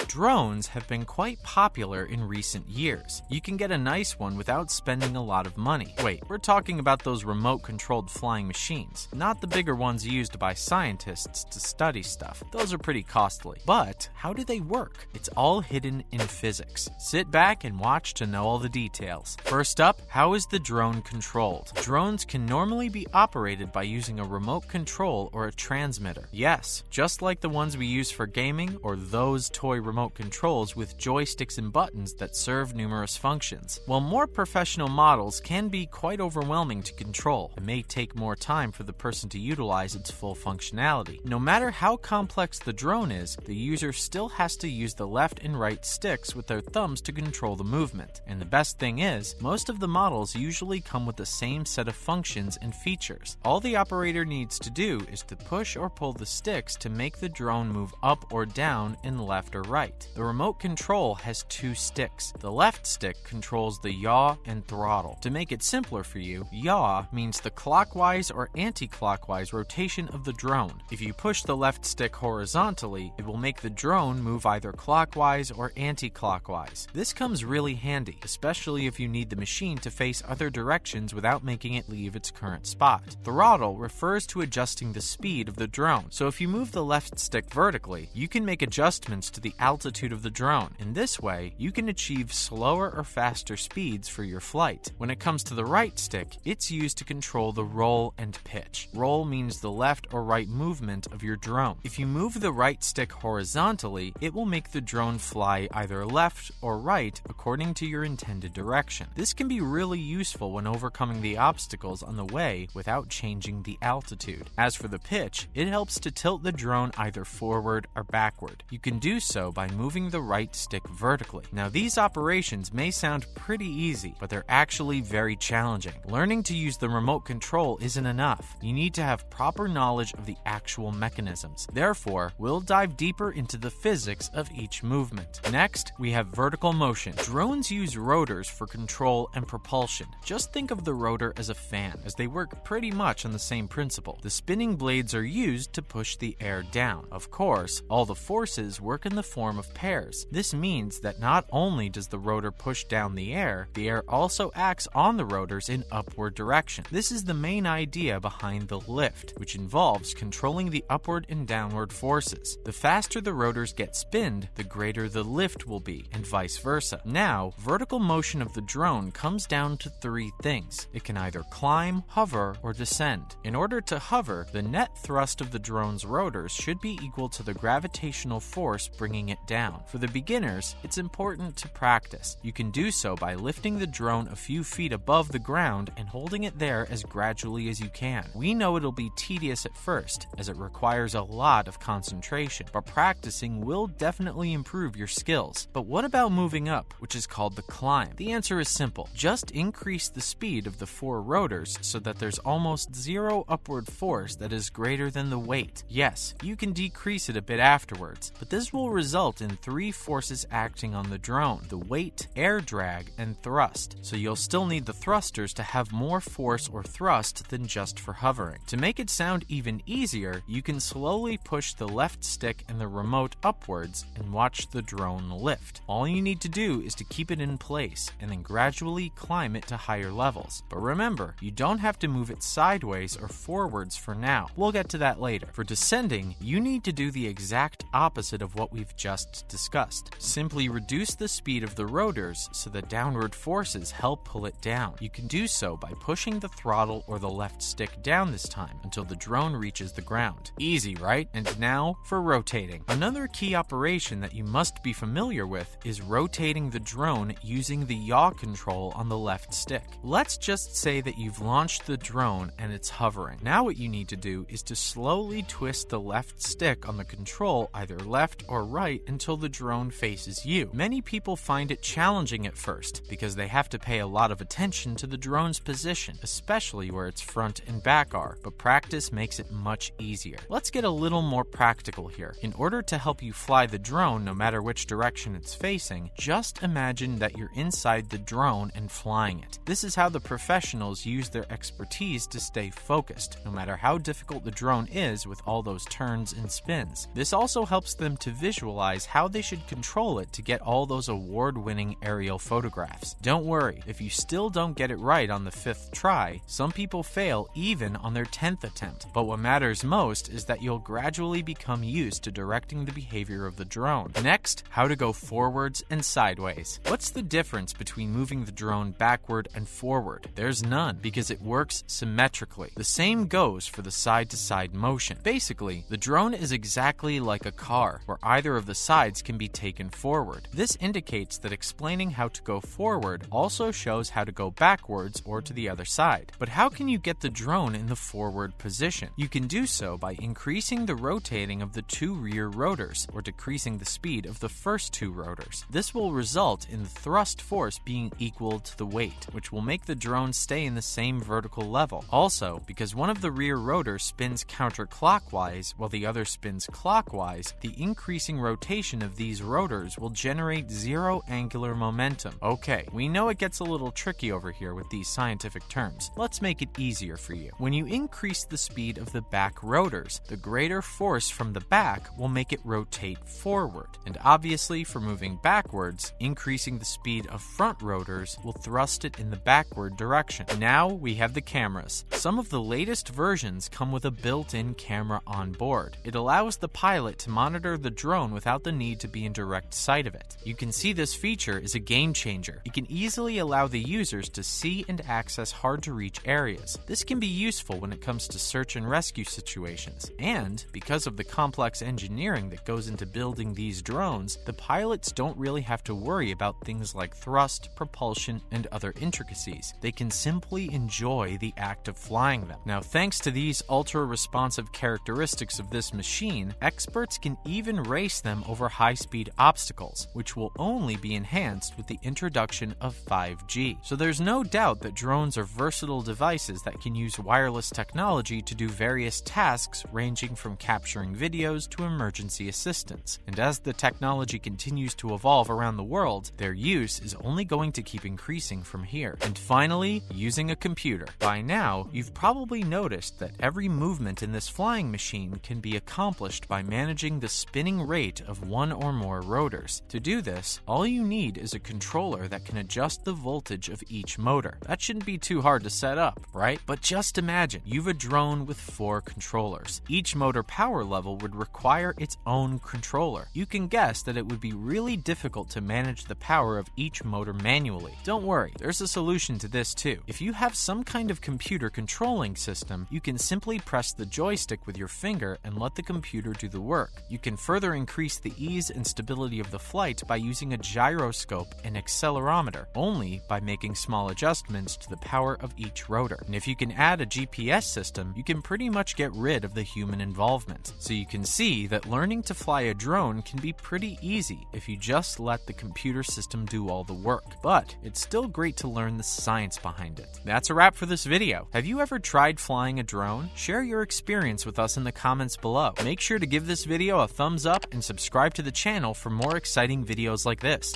Drones have been quite popular in recent years. You can get a nice one without spending a lot of money. Wait, we're talking about those remote-controlled flying machines, not the bigger ones used by scientists to study stuff. Those are pretty costly. But how do they work? It's all hidden in physics. Sit back and watch to know all the details. First up, how is the drone controlled? Drones can normally be operated by using a remote control or a transmitter. Yes, just like the ones we use for gaming or those toy remote controls with joysticks and buttons that serve numerous functions. While more professional models can be quite overwhelming to control, it may take more time for the person to utilize its full functionality. No matter how complex the drone is, the user still has to use the left and right sticks with their thumbs to control the movement. And the best thing is, most of the models usually come with the same set of functions and features. All the operator needs to do is to push or pull the sticks to make the drone move up or down and left or right. The remote control has two sticks. The left stick controls the yaw and throttle. To make it simpler for you, yaw means the clockwise or anti-clockwise rotation of the drone. If you push the left stick horizontally, it will make the drone move either clockwise or anti-clockwise. This comes really handy, especially if you need the machine to face other directions without making it leave its current spot. Throttle refers to adjusting the speed of the drone, so if you move the left stick vertically, you can make adjustments to the altitude of the drone. In this way, you can achieve slower or faster speeds for your flight. When it comes to the right stick, it's used to control the roll and pitch. Roll means the left or right movement of your drone. If you move the right stick horizontally, it will make the drone fly either left or right according to your intended direction. This can be really useful when overcoming the obstacles on the way without changing the altitude. As for the pitch, it helps to tilt the drone either forward or backward. You can do so by moving the right stick vertically. Now, these operations may sound pretty easy, but they're actually very challenging. Learning to use the remote control isn't enough. You need to have proper knowledge of the actual mechanisms. Therefore, we'll dive deeper into the physics of each movement. Next, we have vertical motion. Drones use rotors for control and propulsion. Just think of the rotor as a fan, as they work pretty much on the same principle. The spinning blades are used to push the air down. Of course, all the forces work in the form of pairs. This means that not only does the rotor push down the air also acts on the rotors in upward direction. This is the main idea behind the lift, which involves controlling the upward and downward forces. The faster the rotors get spinned, the greater the lift will be, and vice versa. Now, vertical motion of the drone comes down to three things. It can either climb, hover, or descend. In order to hover, the net thrust of the drone's rotors should be equal to the gravitational force bringing it down. For the beginners, it's important to practice. You can do so by lifting the drone a few feet above the ground and holding it there as gradually as you can. We know it'll be tedious at first, as it requires a lot of concentration, but practicing will definitely improve your skills. But what about moving up, which is called the climb? The answer is simple. Just increase the speed of the four rotors so that there's almost zero upward force that is greater than the weight. Yes, you can decrease it a bit afterwards, but this will result in three forces acting on the drone: the weight, air drag, and thrust. So you'll still need the thrusters to have more force or thrust than just for hovering. To make it sound even easier, you can slowly push the left stick and the remote upwards and watch the drone lift. All you need to do is to keep it in place and then gradually climb it to higher levels. But remember, you don't have to move it sideways or forwards for now. We'll get to that later. For descending, you need to do the exact opposite of what we've just discussed. Simply reduce the speed of the rotors so the downward forces help pull it down. You can do so by pushing the throttle or the left stick down this time until the drone reaches the ground. Easy, right? And now for rotating. Another key operation that you must be familiar with is rotating the drone using the yaw control on the left stick. Let's just say that you've launched the drone and it's hovering. Now what you need to do is to slowly twist the left stick on the control either left or right until the drone faces you. Many people find it challenging at first because they have to pay a lot of attention to the drone's position, especially where its front and back are, but practice makes it much easier. Let's get a little more practical here. In order to help you fly the drone no matter which direction it's facing, just imagine that you're inside the drone and flying it. This is how the professionals use their expertise to stay focused, no matter how difficult the drone is with all those turns and spins. This also helps them to visualize realize how they should control it to get all those award-winning aerial photographs. Don't worry, if you still don't get it right on the 5th try, some people fail even on their 10th attempt. But what matters most is that you'll gradually become used to directing the behavior of the drone. Next, how to go forwards and sideways. What's the difference between moving the drone backward and forward? There's none, because it works symmetrically. The same goes for the side-to-side motion. Basically, the drone is exactly like a car, where either of the sides can be taken forward. This indicates that explaining how to go forward also shows how to go backwards or to the other side. But how can you get the drone in the forward position? You can do so by increasing the rotating of the 2 rear rotors or decreasing the speed of the first 2 rotors. This will result in the thrust force being equal to the weight, which will make the drone stay in the same vertical level. Also, because one of the rear rotors spins counterclockwise while the other spins clockwise, the increasing rotation of these rotors will generate zero angular momentum. Okay, we know it gets a little tricky over here with these scientific terms. Let's make it easier for you. When you increase the speed of the back rotors, the greater force from the back will make it rotate forward. And obviously, for moving backwards, increasing the speed of front rotors will thrust it in the backward direction. Now we have the cameras. Some of the latest versions come with a built-in camera on board. It allows the pilot to monitor the drone without the need to be in direct sight of it. You can see this feature is a game changer. It can easily allow the users to see and access hard-to-reach areas. This can be useful when it comes to search and rescue situations. And because of the complex engineering that goes into building these drones, the pilots don't really have to worry about things like thrust, propulsion, and other intricacies. They can simply enjoy the act of flying them. Now, thanks to these ultra-responsive characteristics of this machine, experts can even race them over high-speed obstacles, which will only be enhanced with the introduction of 5G. So there's no doubt that drones are versatile devices that can use wireless technology to do various tasks ranging from capturing videos to emergency assistance. And as the technology continues to evolve around the world, their use is only going to keep increasing from here. And finally, using a computer. By now, you've probably noticed that every movement in this flying machine can be accomplished by managing the spinning rate of one or more rotors. To do this, all you need is a controller that can adjust the voltage of each motor. That shouldn't be too hard to set up, right? But just imagine you've a drone with 4 controllers. Each motor power level would require its own controller. You can guess that it would be really difficult to manage the power of each motor manually. Don't worry, there's a solution to this too. If you have some kind of computer controlling system, you can simply press the joystick with your finger and let the computer do the work. You can further increase the ease and stability of the flight by using a gyroscope and accelerometer, only by making small adjustments to the power of each rotor. And if you can add a GPS system, you can pretty much get rid of the human involvement. So you can see that learning to fly a drone can be pretty easy if you just let the computer system do all the work. But it's still great to learn the science behind it. That's a wrap for this video. Have you ever tried flying a drone? Share your experience with us in the comments below. Make sure to give this video a thumbs up and subscribe to the channel for more exciting videos like this.